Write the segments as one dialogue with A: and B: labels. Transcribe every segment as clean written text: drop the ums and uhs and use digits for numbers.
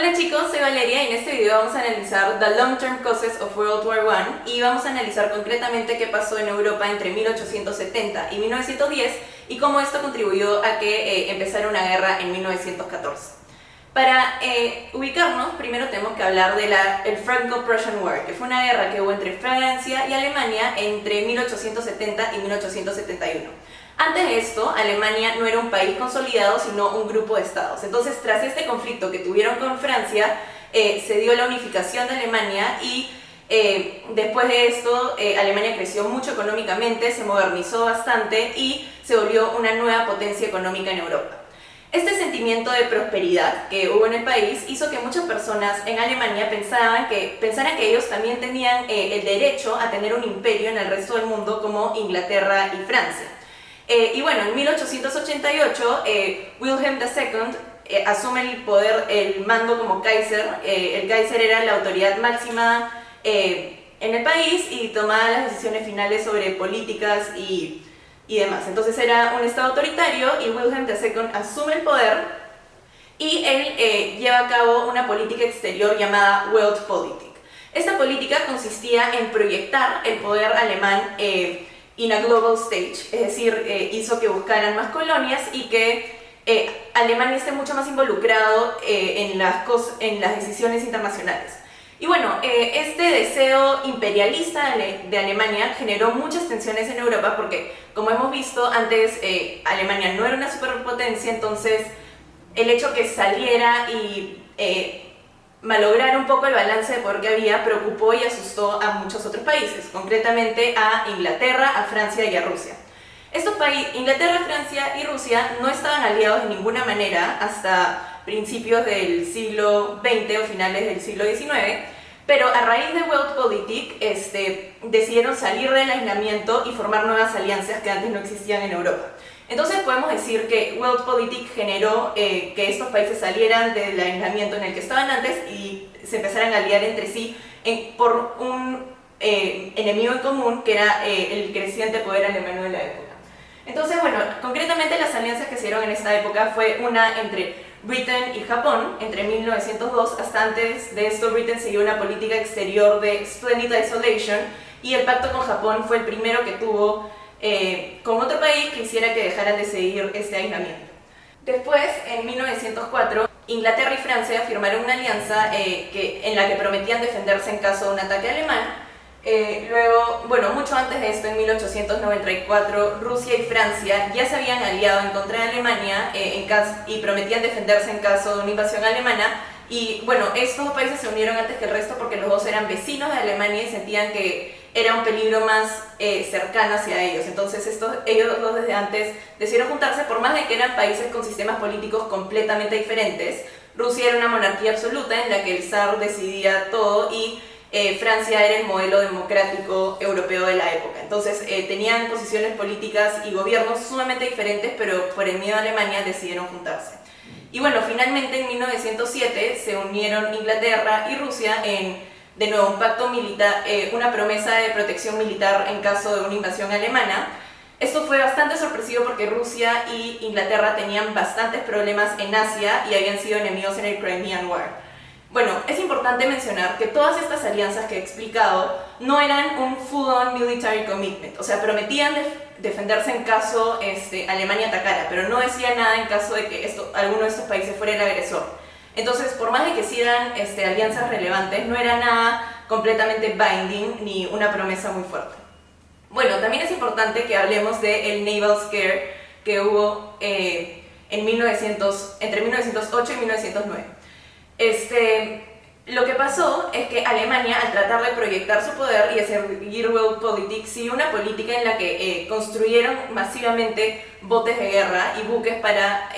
A: Hola chicos, soy Valeria y en este video vamos a analizar The Long-Term Causes of World War I y vamos a analizar concretamente qué pasó en Europa entre 1870 y 1910 y cómo esto contribuyó a que empezara una guerra en 1914. Para ubicarnos, primero tenemos que hablar del Franco-Prussian War, que fue una guerra que hubo entre Francia y Alemania entre 1870 y 1871. Antes de esto, Alemania no era un país consolidado, sino un grupo de estados. Entonces, tras este conflicto que tuvieron con Francia, se dio la unificación de Alemania y después de esto, Alemania creció mucho económicamente, se modernizó bastante y se volvió una nueva potencia económica en Europa. Este sentimiento de prosperidad que hubo en el país hizo que muchas personas en Alemania pensaran que ellos también tenían el derecho a tener un imperio en el resto del mundo como Inglaterra y Francia. Y bueno, en 1888 Wilhelm II asume el poder, el mando como Kaiser. El Kaiser era la autoridad máxima en el país y tomaba las decisiones finales sobre políticas y demás. Entonces era un estado autoritario y Wilhelm II asume el poder y él lleva a cabo una política exterior llamada Weltpolitik. Esta política consistía en proyectar el poder alemán in a global stage, es decir, hizo que buscaran más colonias y que Alemania esté mucho más involucrado en las decisiones internacionales. Y bueno, este deseo imperialista de Alemania generó muchas tensiones en Europa porque, como hemos visto antes, Alemania no era una superpotencia, entonces el hecho que saliera y malograr un poco el balance de poder que había preocupó y asustó a muchos otros países, concretamente a Inglaterra, a Francia y a Rusia. Estos países, Inglaterra, Francia y Rusia, no estaban aliados de ninguna manera hasta principios del siglo XX o finales del siglo XIX, pero a raíz de Weltpolitik decidieron salir del aislamiento y formar nuevas alianzas que antes no existían en Europa. Entonces podemos decir que Weltpolitik generó que estos países salieran del aislamiento en el que estaban antes y se empezaran a aliar entre sí por un enemigo en común que era el creciente poder alemán de la época. Entonces, bueno, concretamente las alianzas que se dieron en esta época fue una entre Britain y Japón, entre 1902, hasta antes de esto Britain siguió una política exterior de Splendid Isolation y el pacto con Japón fue el primero que tuvo con otro país que hiciera que dejaran de seguir este aislamiento. Después, en 1904, Inglaterra y Francia firmaron una alianza en la que prometían defenderse en caso de un ataque alemán. Luego, bueno, mucho antes de esto, en 1894, Rusia y Francia ya se habían aliado en contra de Alemania y prometían defenderse en caso de una invasión alemana. Y bueno, estos dos países se unieron antes que el resto porque los dos eran vecinos de Alemania y sentían que era un peligro más cercano hacia ellos. Entonces ellos dos desde antes decidieron juntarse, por más de que eran países con sistemas políticos completamente diferentes. Rusia era una monarquía absoluta en la que el zar decidía todo y Francia era el modelo democrático europeo de la época. Entonces tenían posiciones políticas y gobiernos sumamente diferentes, pero por el miedo a Alemania decidieron juntarse. Y bueno, finalmente en 1907 se unieron Inglaterra y Rusia de nuevo un pacto militar, una promesa de protección militar en caso de una invasión alemana. Esto fue bastante sorpresivo porque Rusia y Inglaterra tenían bastantes problemas en Asia y habían sido enemigos en el Crimean War. Bueno, es importante mencionar que todas estas alianzas que he explicado no eran un full-on military commitment, o sea, prometían defenderse en caso Alemania atacara, pero no decían nada en caso de que alguno de estos países fuera el agresor. Entonces, por más de que sí eran alianzas relevantes, no era nada completamente binding ni una promesa muy fuerte. Bueno, también es importante que hablemos del Naval Scare que hubo entre 1908 y 1909. Lo que pasó es que Alemania, al tratar de proyectar su poder y hacer Weltpolitik, siguió una política en la que construyeron masivamente botes de guerra y buques para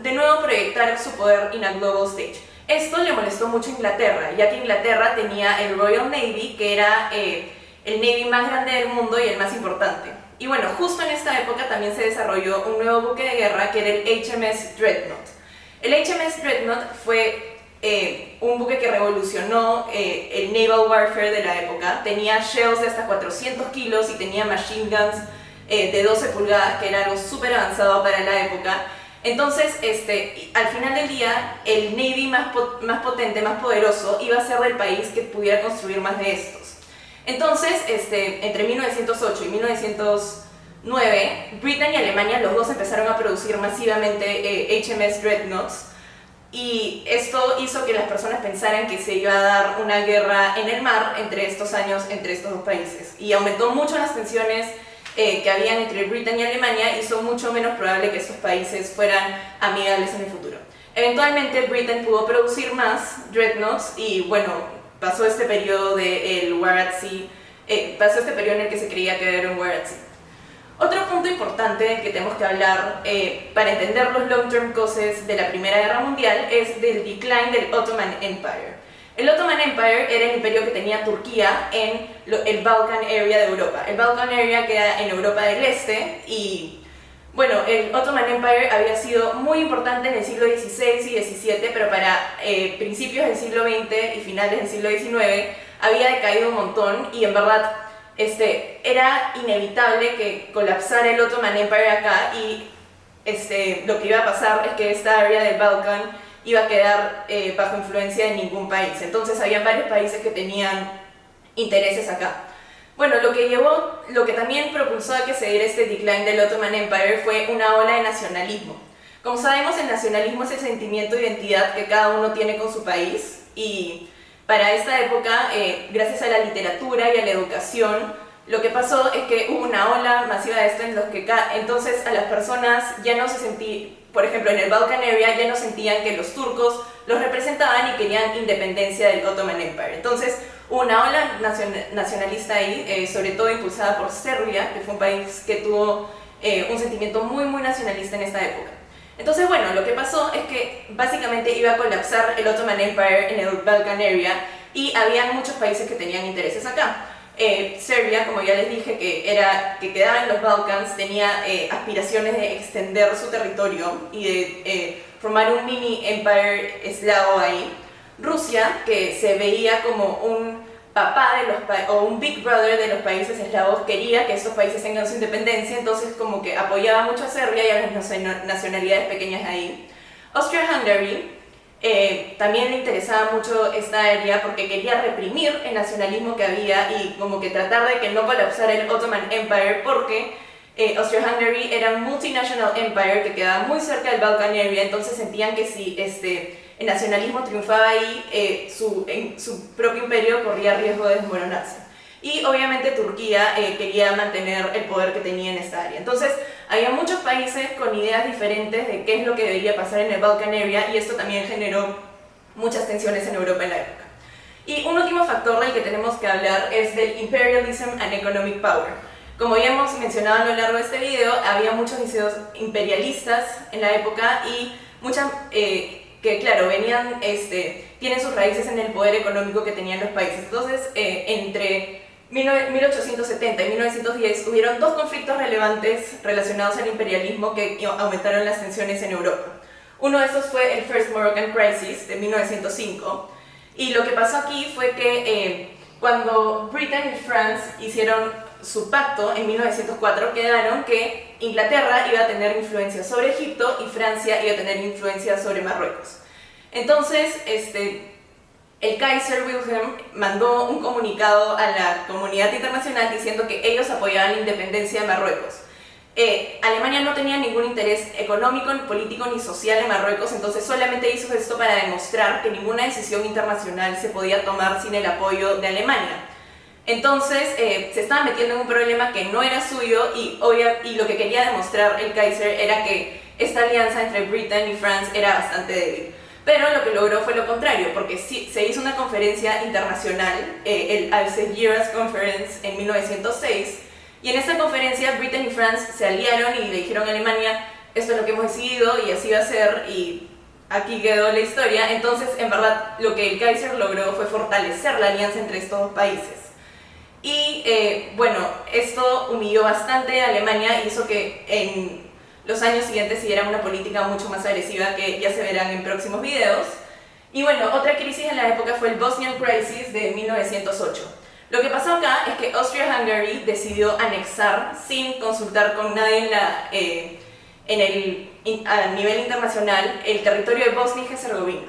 A: de nuevo proyectar su poder in a global stage. Esto le molestó mucho a Inglaterra, ya que Inglaterra tenía el Royal Navy, que era el Navy más grande del mundo y el más importante. Y bueno, justo en esta época también se desarrolló un nuevo buque de guerra que era el HMS Dreadnought. El HMS Dreadnought fue un buque que revolucionó el naval warfare de la época. Tenía shells de hasta 400 kilos y tenía machine guns de 12 pulgadas, que era algo súper avanzado para la época. Entonces, al final del día, el Navy más potente, más poderoso, iba a ser del país que pudiera construir más de estos. Entonces, entre 1908 y 1909, Britain y Alemania, los dos empezaron a producir masivamente HMS Dreadnoughts, y esto hizo que las personas pensaran que se iba a dar una guerra en el mar entre estos años, entre estos dos países. Y aumentó mucho las tensiones que habían entre Britain y Alemania, hizo mucho menos probable que estos países fueran amigables en el futuro. Eventualmente Britain pudo producir más Dreadnoughts y bueno, pasó este periodo del War at Sea, pasó este periodo en el que se creía que era un War at Sea. Otro punto importante que tenemos que hablar para entender los long-term causes de la Primera Guerra Mundial es del decline del Ottoman Empire. El Ottoman Empire era el imperio que tenía Turquía en el Balkan Area de Europa. El Balkan Area queda en Europa del Este y bueno, el Ottoman Empire había sido muy importante en el siglo XVI y XVII, pero para principios del siglo XX y finales del siglo XIX había decaído un montón y en verdad era inevitable que colapsara el Ottoman Empire acá y lo que iba a pasar es que esta área del Balkan iba a quedar bajo influencia de ningún país. Entonces había varios países que tenían intereses acá. Bueno, lo que también propulsó a que se diera este decline del Ottoman Empire fue una ola de nacionalismo. Como sabemos, el nacionalismo es el sentimiento de identidad que cada uno tiene con su país y para esta época, gracias a la literatura y a la educación, lo que pasó es que hubo una ola masiva de esto en los que entonces a las personas ya no se sentían, por ejemplo en el Balkan Area ya no sentían que los turcos los representaban y querían independencia del Ottoman Empire. Entonces hubo una ola nacionalista ahí, sobre todo impulsada por Serbia, que fue un país que tuvo un sentimiento muy nacionalista en esta época. Entonces, bueno, lo que pasó es que básicamente iba a colapsar el Ottoman Empire en el Balkan Area y había muchos países que tenían intereses acá. Serbia, como ya les dije, que quedaba en los Balkans, tenía aspiraciones de extender su territorio y de formar un mini empire eslavo ahí. Rusia, que se veía como un papá o un big brother de los países eslavos, quería que estos países tengan su independencia, entonces como que apoyaba mucho a Serbia y a las nacionalidades pequeñas de ahí. Austria-Hungary también le interesaba mucho esta área porque quería reprimir el nacionalismo que había y como que tratar de que no colapsara el Ottoman Empire porque Austria-Hungary era un multinational empire que quedaba muy cerca del Balkan Area, entonces sentían que si el nacionalismo triunfaba ahí, su propio imperio corría riesgo de desmoronarse. Y obviamente Turquía quería mantener el poder que tenía en esta área. Entonces había muchos países con ideas diferentes de qué es lo que debería pasar en el Balkan Area y esto también generó muchas tensiones en Europa en la época. Y un último factor del que tenemos que hablar es del Imperialism and Economic Power. Como ya hemos mencionado a lo largo de este video, había muchos deseos imperialistas en la época y muchas que claro, tienen sus raíces en el poder económico que tenían los países. Entonces, entre 1870 y 1910 hubieron dos conflictos relevantes relacionados al imperialismo que aumentaron las tensiones en Europa. Uno de estos fue el First Moroccan Crisis de 1905 y lo que pasó aquí fue que cuando Britain y France hicieron su pacto en 1904 quedaron que Inglaterra iba a tener influencia sobre Egipto y Francia iba a tener influencia sobre Marruecos. Entonces, el Kaiser Wilhelm mandó un comunicado a la comunidad internacional diciendo que ellos apoyaban la independencia de Marruecos. Alemania no tenía ningún interés económico, ni político, ni social en Marruecos, entonces solamente hizo esto para demostrar que ninguna decisión internacional se podía tomar sin el apoyo de Alemania. Entonces se estaba metiendo en un problema que no era suyo y lo que quería demostrar el Kaiser era que esta alianza entre Britain y France era bastante débil. Pero lo que logró fue lo contrario, porque se hizo una conferencia internacional, el Algeciras Conference en 1906, y en esta conferencia Britain y France se aliaron y le dijeron a Alemania, esto es lo que hemos decidido y así va a ser, y aquí quedó la historia. Entonces, en verdad, lo que el Kaiser logró fue fortalecer la alianza entre estos dos países. Y bueno, esto humilló bastante a Alemania y hizo que en los años siguientes siguiera una política mucho más agresiva que ya se verán en próximos videos. Y bueno, otra crisis en la época fue el Bosnian Crisis de 1908. Lo que pasó acá es que Austria-Hungary decidió anexar sin consultar con nadie a nivel internacional el territorio de Bosnia y Herzegovina.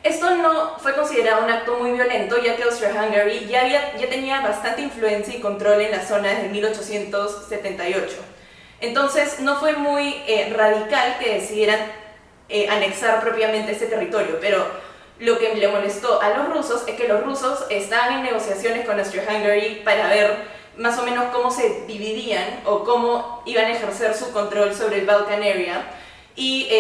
A: Esto no fue considerado un acto muy violento, ya que Austria-Hungary ya tenía bastante influencia y control en la zona desde 1878. Entonces no fue muy radical que decidieran anexar propiamente este territorio, pero lo que le molestó a los rusos es que los rusos estaban en negociaciones con Austria-Hungary para ver más o menos cómo se dividían o cómo iban a ejercer su control sobre el Balkan Area, y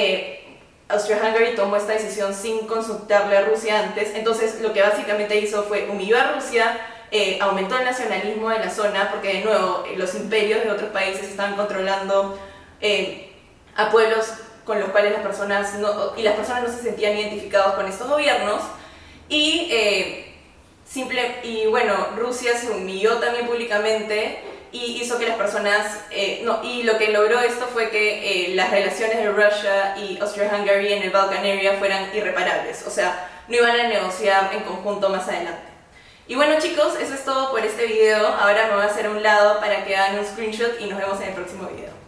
A: Austria-Hungary tomó esta decisión sin consultarle a Rusia antes. Entonces lo que básicamente hizo fue humilló a Rusia, aumentó el nacionalismo de la zona, porque de nuevo los imperios de otros países estaban controlando a pueblos con los cuales las personas no se sentían identificados con estos gobiernos, y bueno, Rusia se humilló también públicamente y hizo que las personas, y lo que logró esto fue que las relaciones de Rusia y Austria-Hungary en el Balkan Area fueran irreparables, o sea, no iban a negociar en conjunto más adelante. Y bueno chicos, eso es todo por este video. Ahora me voy a hacer a un lado para que hagan un screenshot y nos vemos en el próximo video.